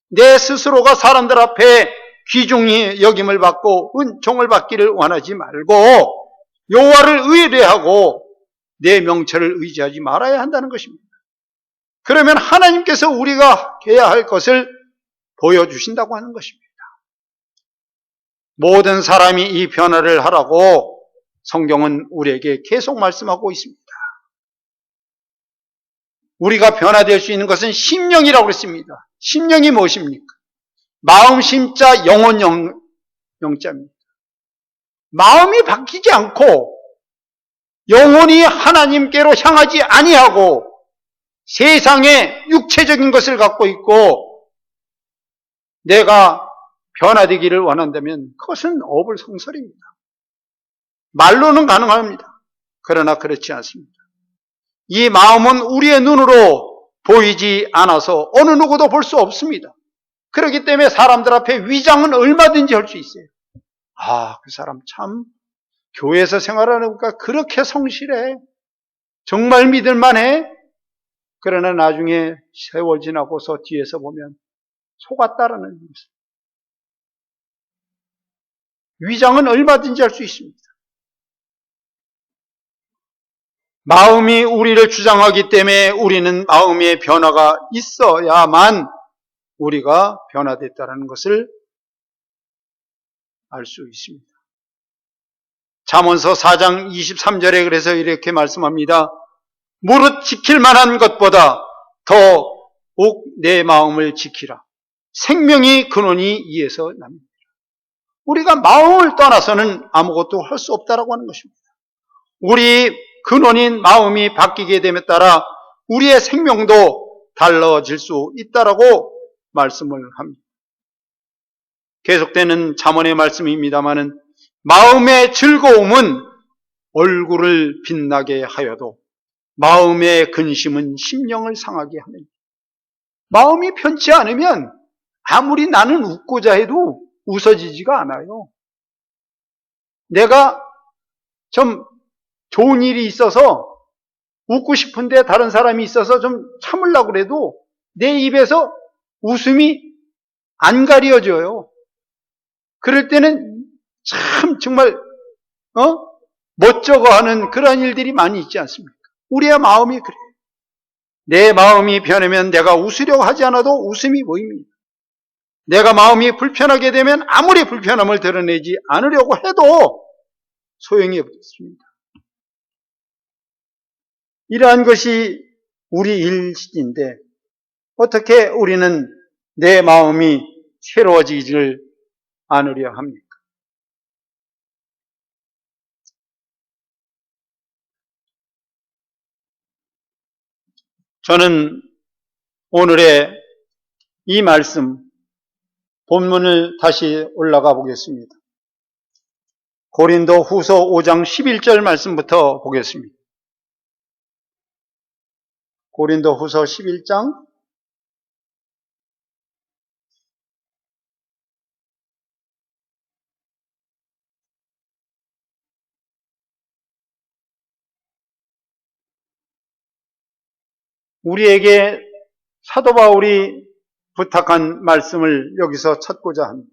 내 스스로가 사람들 앞에 귀중히 여김을 받고 은총을 받기를 원하지 말고 여호와를 의뢰하고 내 명철을 의지하지 말아야 한다는 것입니다. 그러면 하나님께서 우리가 해야 할 것을 보여주신다고 하는 것입니다. 모든 사람이 이 변화를 하라고 성경은 우리에게 계속 말씀하고 있습니다. 우리가 변화될 수 있는 것은 심령이라고 그랬습니다. 심령이 무엇입니까? 마음 심자 영혼 영자입니다. 마음이 바뀌지 않고 영혼이 하나님께로 향하지 아니하고 세상의 육체적인 것을 갖고 있고 내가 변화되기를 원한다면 그것은 어불성설입니다. 말로는 가능합니다. 그러나 그렇지 않습니다. 이 마음은 우리의 눈으로 보이지 않아서 어느 누구도 볼 수 없습니다. 그렇기 때문에 사람들 앞에 위장은 얼마든지 할 수 있어요. 아, 그 사람 참 교회에서 생활하니까 그렇게 성실해. 정말 믿을만해. 그러나 나중에 세월 지나고서 뒤에서 보면 속았다라는 것입니다. 위장은 얼마든지 할 수 있습니다. 마음이 우리를 주장하기 때문에 우리는 마음의 변화가 있어야만 우리가 변화됐다는 것을 알 수 있습니다. 잠언서 4장 23절에 그래서 이렇게 말씀합니다. 무릇 지킬 만한 것보다 더욱 내 마음을 지키라. 생명이 근원이 이에서 납니다. 우리가 마음을 떠나서는 아무것도 할 수 없다라고 하는 것입니다. 우리 근원인 마음이 바뀌게 됨에 따라 우리의 생명도 달라질 수 있다라고 말씀을 합니다. 계속되는 잠언의 말씀입니다마는 마음의 즐거움은 얼굴을 빛나게 하여도 마음의 근심은 심령을 상하게 하느니. 마음이 편치 않으면 아무리 나는 웃고자 해도 웃어지지가 않아요. 내가 좀 좋은 일이 있어서 웃고 싶은데 다른 사람이 있어서 좀 참으려고 그래도 내 입에서 웃음이 안 가려져요. 그럴 때는 참 정말 멋쩍어 하는 그런 일들이 많이 있지 않습니까? 우리의 마음이 그래요. 내 마음이 변하면 내가 웃으려고 하지 않아도 웃음이 보입니다. 내가 마음이 불편하게 되면 아무리 불편함을 드러내지 않으려고 해도 소용이 없습니다. 이러한 것이 우리 일인데 어떻게 우리는 내 마음이 새로워지지를 않으려 합니까? 저는 오늘의 이 말씀, 본문을 다시 올라가 보겠습니다. 고린도 후서 5장 11절 말씀부터 보겠습니다. 고린도 후서 11장 우리에게 사도 바울이 부탁한 말씀을 여기서 찾고자 합니다.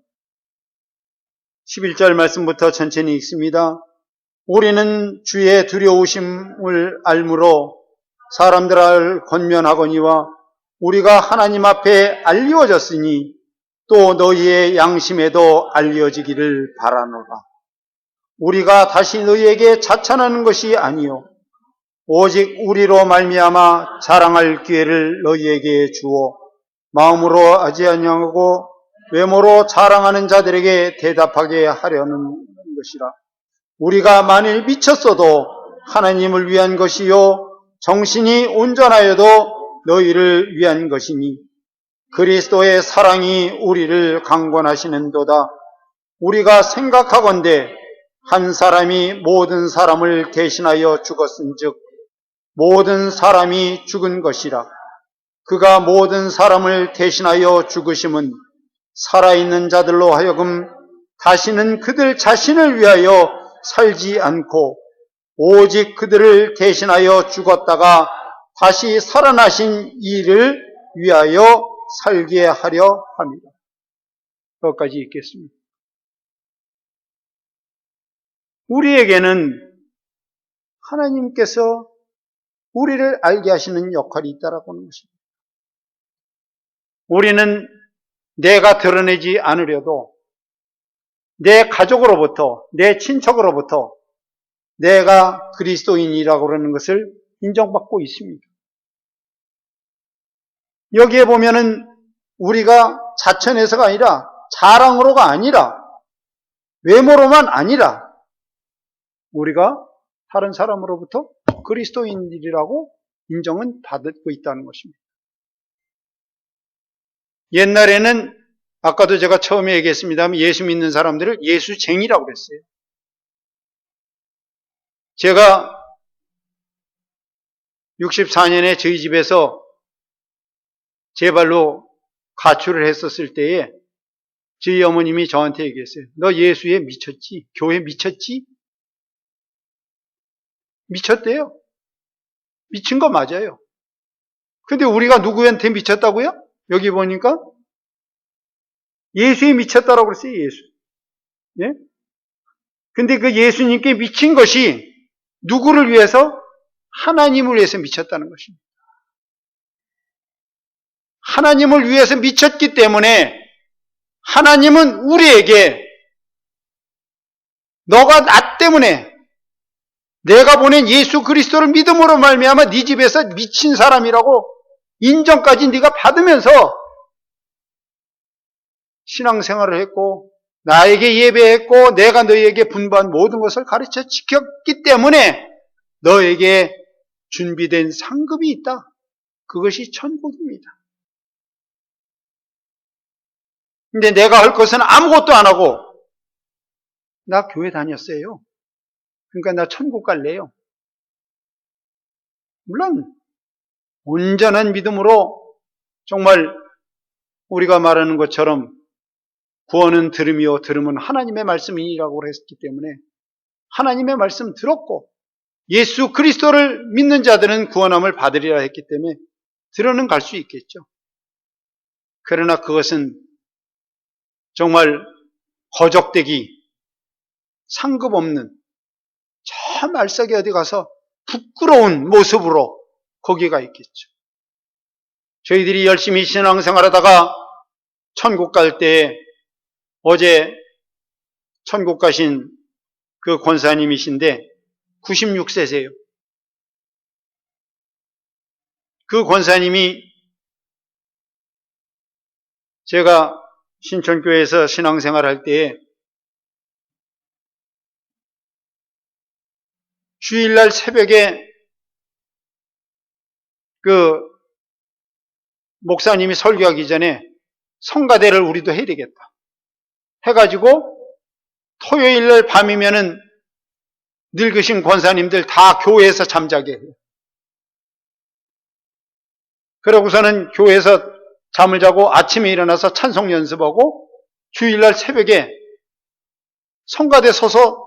11절 말씀부터 천천히 읽습니다. 우리는 주의 두려우심을 알므로 사람들을 권면하거니와 우리가 하나님 앞에 알려졌으니 또 너희의 양심에도 알려지기를 바라노라. 우리가 다시 너희에게 자찬하는 것이 아니요 오직 우리로 말미암아 자랑할 기회를 너희에게 주어 마음으로 하지 아니하고 외모로 자랑하는 자들에게 대답하게 하려는 것이라. 우리가 만일 미쳤어도 하나님을 위한 것이요 정신이 온전하여도 너희를 위한 것이니 그리스도의 사랑이 우리를 강권하시는도다. 우리가 생각하건대 한 사람이 모든 사람을 대신하여 죽었은즉 모든 사람이 죽은 것이라. 그가 모든 사람을 대신하여 죽으심은 살아있는 자들로 하여금 다시는 그들 자신을 위하여 살지 않고 오직 그들을 대신하여 죽었다가 다시 살아나신 이를 위하여 살게 하려 합니다. 여기까지 읽겠습니다. 우리에게는 하나님께서 우리를 알게 하시는 역할이 있다라고 하는 것입니다. 우리는 내가 드러내지 않으려도 내 가족으로부터, 내 친척으로부터 내가 그리스도인이라고 그러는 것을 인정받고 있습니다. 여기에 보면은 우리가 자천해서가 아니라 자랑으로가 아니라 외모로만 아니라 우리가 다른 사람으로부터 그리스도인들이라고 인정은 받고 있다는 것입니다. 옛날에는 아까도 제가 처음에 얘기했습니다만 예수 믿는 사람들을 예수쟁이라고 그랬어요. 제가 64년에 저희 집에서 제 발로 가출을 했었을 때에 저희 어머님이 저한테 얘기했어요. 너 예수에 미쳤지? 교회 미쳤지? 미쳤대요. 미친 거 맞아요. 근데 우리가 누구한테 미쳤다고요? 여기 보니까 예수에 미쳤다라고 그랬어요. 예수. 예? 근데 그 예수님께 미친 것이 누구를 위해서? 하나님을 위해서 미쳤다는 것입니다. 하나님을 위해서 미쳤기 때문에 하나님은 우리에게 너가 나 때문에 내가 보낸 예수 그리스도를 믿음으로 말미암아 네 집에서 미친 사람이라고 인정까지 네가 받으면서 신앙생활을 했고 나에게 예배했고 내가 너희에게 분부한 모든 것을 가르쳐 지켰기 때문에 너에게 준비된 상급이 있다. 그것이 천국입니다. 근데 내가 할 것은 아무것도 안 하고 나 교회 다녔어요. 그러니까 나 천국 갈래요. 물론 온전한 믿음으로 정말 우리가 말하는 것처럼 구원은 들음이요 들음은 하나님의 말씀이라고 했기 때문에 하나님의 말씀 들었고 예수 그리스도를 믿는 자들은 구원함을 받으리라 했기 때문에 들어는 갈 수 있겠죠. 그러나 그것은 정말 거적대기 상급 없는 저 말석에 어디 가서 부끄러운 모습으로 거기가 있겠죠. 저희들이 열심히 신앙생활하다가 천국 갈 때 어제 천국 가신 그 권사님이신데 96세세요. 그 권사님이 제가 신천교회에서 신앙생활할 때에 주일날 새벽에 그 목사님이 설교하기 전에 성가대를 우리도 해야 되겠다 해가지고 토요일날 밤이면은 늙으신 권사님들 다 교회에서 잠자게 해요. 그러고서는 교회에서 잠을 자고 아침에 일어나서 찬송 연습하고 주일날 새벽에 성가대 서서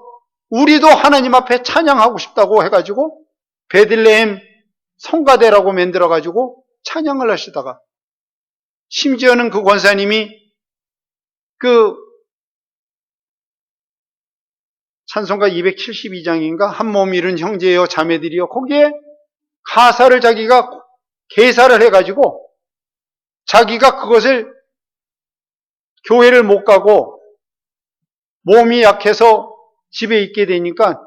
우리도 하나님 앞에 찬양하고 싶다고 해가지고 베들레헴 성가대라고 만들어가지고 찬양을 하시다가 심지어는 그 권사님이 그 찬송가 272장인가 한 몸 이룬 형제여 자매들이여 거기에 가사를 자기가 개사를 해가지고 자기가 그것을 교회를 못 가고 몸이 약해서 집에 있게 되니까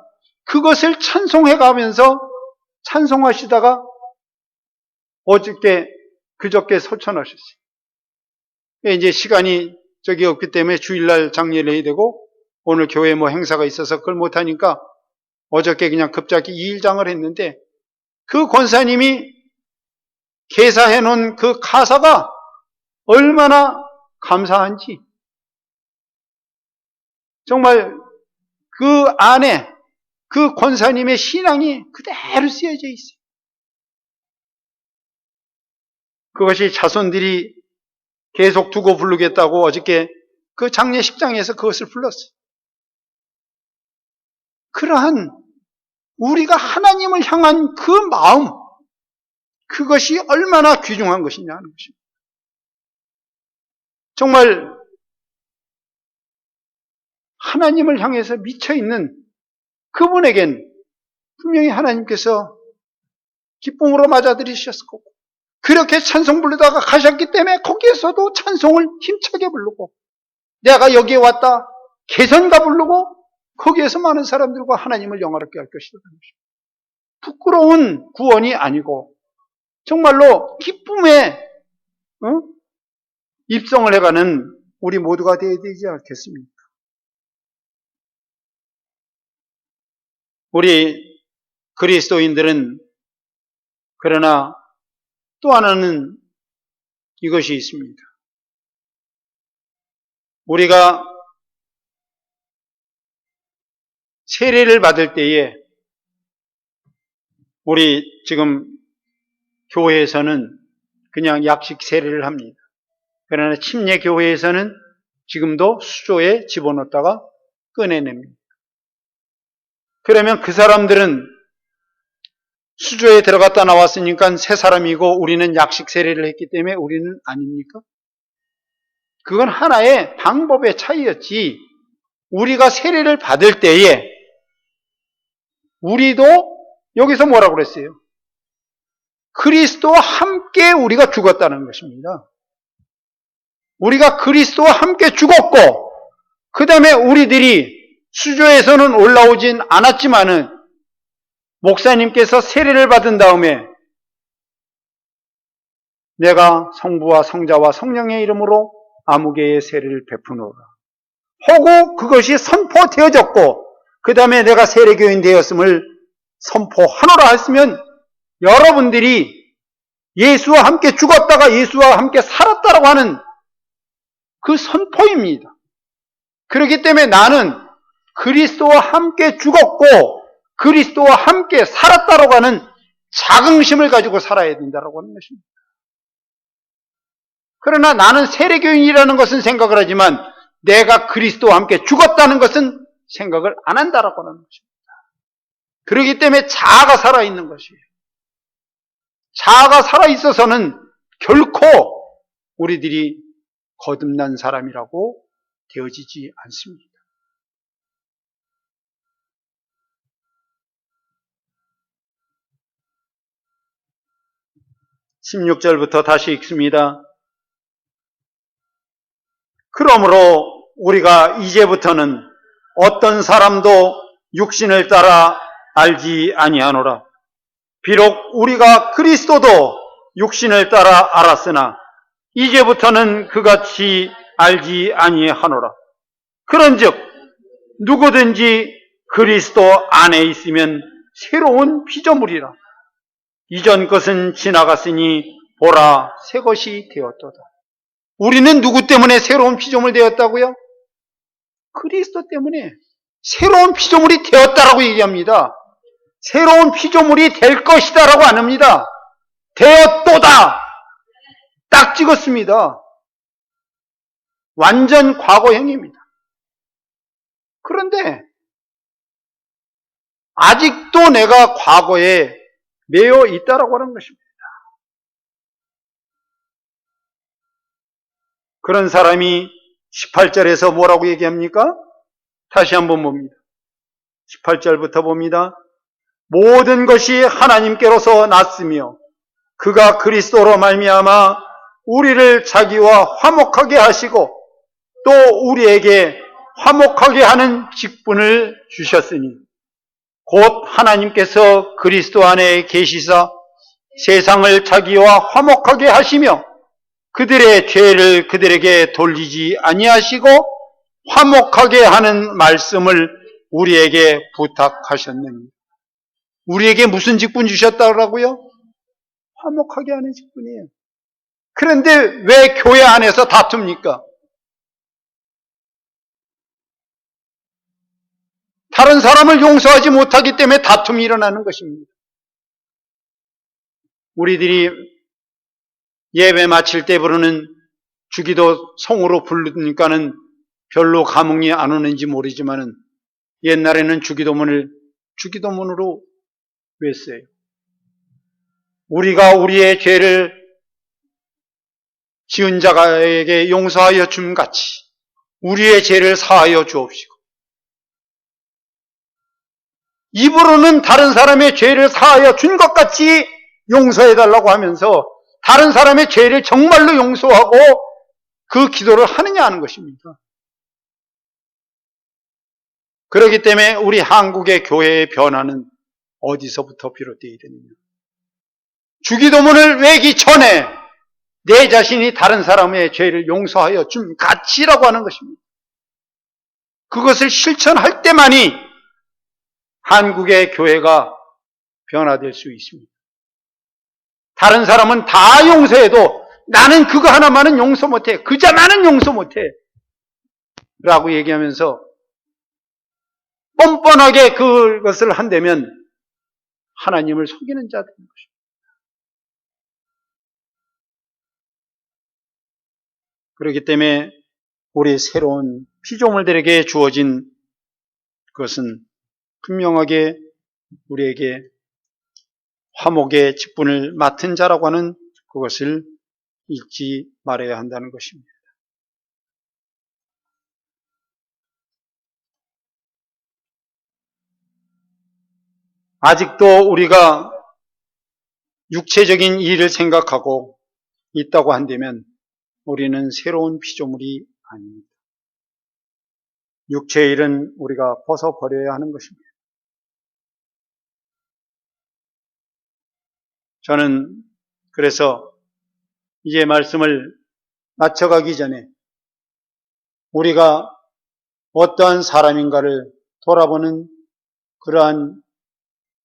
그것을 찬송해 가면서 찬송하시다가 그저께 소천하셨어요. 이제 시간이 저기 없기 때문에 주일날 장례를 해야 되고 오늘 교회에 뭐 행사가 있어서 그걸 못하니까 어저께 그냥 급작히 2일장을 했는데 그 권사님이 개사해 놓은 그 가사가 얼마나 감사한지 정말 그 안에 그 권사님의 신앙이 그대로 쓰여져 있어요. 그것이 자손들이 계속 두고 부르겠다고 어저께 그 장례식장에서 그것을 불렀어요. 그러한 우리가 하나님을 향한 그 마음, 그것이 얼마나 귀중한 것이냐 하는 것입니다. 정말 하나님을 향해서 미쳐있는 그분에겐 분명히 하나님께서 기쁨으로 맞아들이셨을 거고 그렇게 찬송 부르다가 가셨기 때문에 거기에서도 찬송을 힘차게 부르고 내가 여기에 왔다 개선가 부르고 거기에서 많은 사람들과 하나님을 영화롭게 할 것이다. 부끄러운 구원이 아니고 정말로 기쁨에 입성을 해가는 우리 모두가 되어야 되지 않겠습니까? 우리 그리스도인들은 그러나 또 하나는 이것이 있습니다. 우리가 세례를 받을 때에 우리 지금 교회에서는 그냥 약식 세례를 합니다. 그러나 침례 교회에서는 지금도 수조에 집어넣었다가 꺼내냅니다. 그러면 그 사람들은 수조에 들어갔다 나왔으니까 새 사람이고 우리는 약식 세례를 했기 때문에 우리는 아닙니까? 그건 하나의 방법의 차이였지. 우리가 세례를 받을 때에 우리도 여기서 뭐라고 그랬어요? 그리스도와 함께 우리가 죽었다는 것입니다. 우리가 그리스도와 함께 죽었고 그 다음에 우리들이 수조에서는 올라오진 않았지만은 목사님께서 세례를 받은 다음에 내가 성부와 성자와 성령의 이름으로 아무개의 세례를 베푸노라 하고 그것이 선포되어졌고 그 다음에 내가 세례교인 되었음을 선포하노라 했으면 여러분들이 예수와 함께 죽었다가 예수와 함께 살았다라고 하는 그 선포입니다. 그렇기 때문에 나는 그리스도와 함께 죽었고 그리스도와 함께 살았다라고 하는 자긍심을 가지고 살아야 된다라고 하는 것입니다. 그러나 나는 세례교인이라는 것은 생각을 하지만 내가 그리스도와 함께 죽었다는 것은 생각을 안 한다라고 하는 것입니다. 그렇기 때문에 자아가 살아있는 것이에요. 자아가 살아있어서는 결코 우리들이 거듭난 사람이라고 되어지지 않습니다. 16절부터 다시 읽습니다. 그러므로 우리가 이제부터는 어떤 사람도 육신을 따라 알지 아니하노라. 비록 우리가 그리스도도 육신을 따라 알았으나 이제부터는 그같이 알지 아니하노라. 그런즉 누구든지 그리스도 안에 있으면 새로운 피조물이라. 이전 것은 지나갔으니 보라 새 것이 되었도다. 우리는 누구 때문에 새로운 피조물 되었다고요? 그리스도 때문에 새로운 피조물이 되었다라고 얘기합니다. 새로운 피조물이 될 것이다라고 안 합니다. 되었도다. 딱 찍었습니다. 완전 과거형입니다. 그런데 아직도 내가 과거에 매여 있다라고 하는 것입니다. 그런 사람이 18절에서 뭐라고 얘기합니까? 다시 한번 봅니다. 18절부터 봅니다. 모든 것이 하나님께로서 났으며 그가 그리스도로 말미암아 우리를 자기와 화목하게 하시고 또 우리에게 화목하게 하는 직분을 주셨으니 곧 하나님께서 그리스도 안에 계시사 세상을 자기와 화목하게 하시며 그들의 죄를 그들에게 돌리지 아니하시고 화목하게 하는 말씀을 우리에게 부탁하셨느니. 우리에게 무슨 직분 주셨다고요? 화목하게 하는 직분이에요. 그런데 왜 교회 안에서 다툽니까? 다른 사람을 용서하지 못하기 때문에 다툼이 일어나는 것입니다. 우리들이 예배 마칠 때 부르는 주기도 성으로 부르니까는 별로 감흥이 안 오는지 모르지만은 옛날에는 주기도문으로 외웠어요. 우리가 우리의 죄를 지은 자에게 용서하여 줌 같이 우리의 죄를 사하여 주옵시고. 입으로는 다른 사람의 죄를 사하여 준 것 같이 용서해달라고 하면서 다른 사람의 죄를 정말로 용서하고 그 기도를 하느냐 하는 것입니다. 그렇기 때문에 우리 한국의 교회의 변화는 어디서부터 비롯되어야 되느냐. 주기도문을 외기 전에 내 자신이 다른 사람의 죄를 용서하여 준 가치라고 하는 것입니다. 그것을 실천할 때만이 한국의 교회가 변화될 수 있습니다. 다른 사람은 다 용서해도 나는 그거 하나만은 용서 못해. 그자만은 용서 못해. 라고 얘기하면서 뻔뻔하게 그것을 한다면 하나님을 속이는 자들인 것입니다. 그렇기 때문에 우리 새로운 피조물들에게 주어진 그것은 분명하게 우리에게 화목의 직분을 맡은 자라고 하는 그것을 잊지 말아야 한다는 것입니다. 아직도 우리가 육체적인 일을 생각하고 있다고 한다면 우리는 새로운 피조물이 아닙니다. 육체의 일은 우리가 벗어버려야 하는 것입니다. 저는 그래서 이제 말씀을 마쳐가기 전에 우리가 어떠한 사람인가를 돌아보는 그러한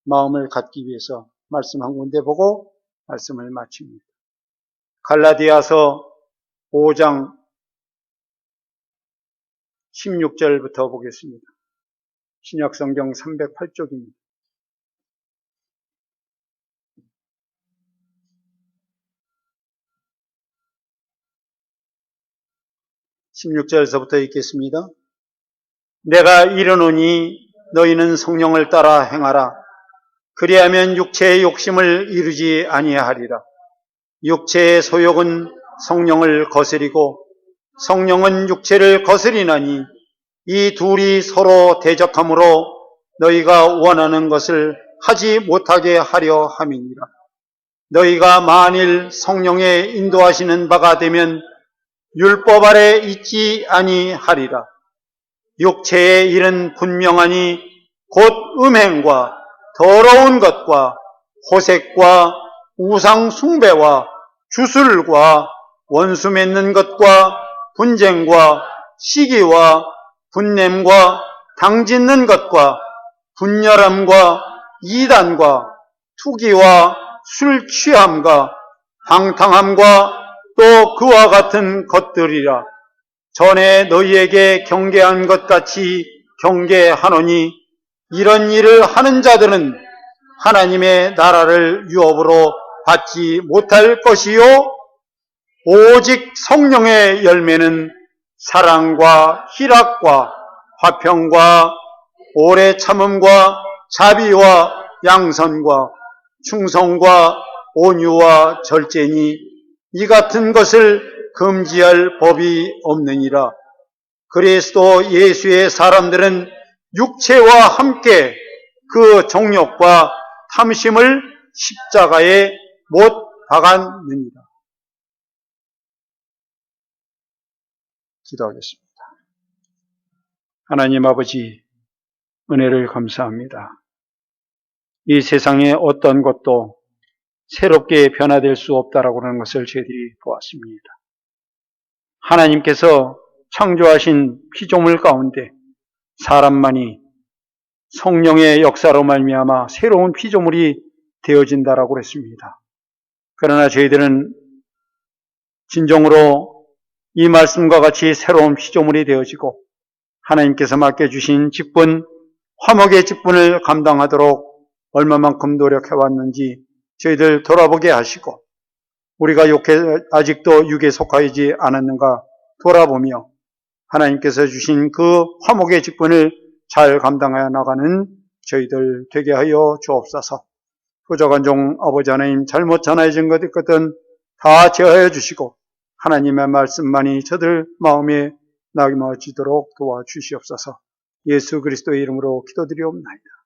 마음을 갖기 위해서 말씀 한 군데 보고 말씀을 마칩니다. 갈라디아서 5장 16절부터 보겠습니다. 신약성경 308쪽입니다. 16절에서부터 읽겠습니다. 내가 이르노니 너희는 성령을 따라 행하라. 그리하면 육체의 욕심을 이루지 아니하리라. 육체의 소욕은 성령을 거스리고 성령은 육체를 거스리나니 이 둘이 서로 대적하므로 너희가 원하는 것을 하지 못하게 하려 함이니라. 너희가 만일 성령의 인도하시는 바가 되면 율법 아래 있지 아니하리라. 육체의 일은 분명하니 곧 음행과 더러운 것과 호색과 우상 숭배와 주술과 원수 맺는 것과 분쟁과 시기와 분냄과 당짓는 것과 분열함과 이단과 투기와 술 취함과 방탕함과 또 그와 같은 것들이라. 전에 너희에게 경계한 것 같이 경계하노니 이런 일을 하는 자들은 하나님의 나라를 유업으로 받지 못할 것이요 오직 성령의 열매는 사랑과 희락과 화평과 오래 참음과 자비와 양선과 충성과 온유와 절제니 이 같은 것을 금지할 법이 없느니라. 그리스도 예수의 사람들은 육체와 함께 그 정욕과 탐심을 십자가에 못 박았느니라. 기도하겠습니다. 하나님 아버지, 은혜를 감사합니다. 이 세상에 어떤 것도 새롭게 변화될 수 없다라고 하는 것을 저희들이 보았습니다. 하나님께서 창조하신 피조물 가운데 사람만이 성령의 역사로 말미암아 새로운 피조물이 되어진다라고 했습니다. 그러나 저희들은 진정으로 이 말씀과 같이 새로운 피조물이 되어지고 하나님께서 맡겨주신 직분, 화목의 직분을 감당하도록 얼마만큼 노력해왔는지 저희들 돌아보게 하시고 우리가 아직도 육에 속하지 않았는가 돌아보며 하나님께서 주신 그 화목의 직분을 잘 감당하여 나가는 저희들 되게 하여 주옵소서. 부족한 종 아버지 하나님, 잘못 전해진 것 있거든 다 제하여 주시고 하나님의 말씀만이 저들 마음에 남아지도록 도와주시옵소서. 예수 그리스도의 이름으로 기도드리옵나이다.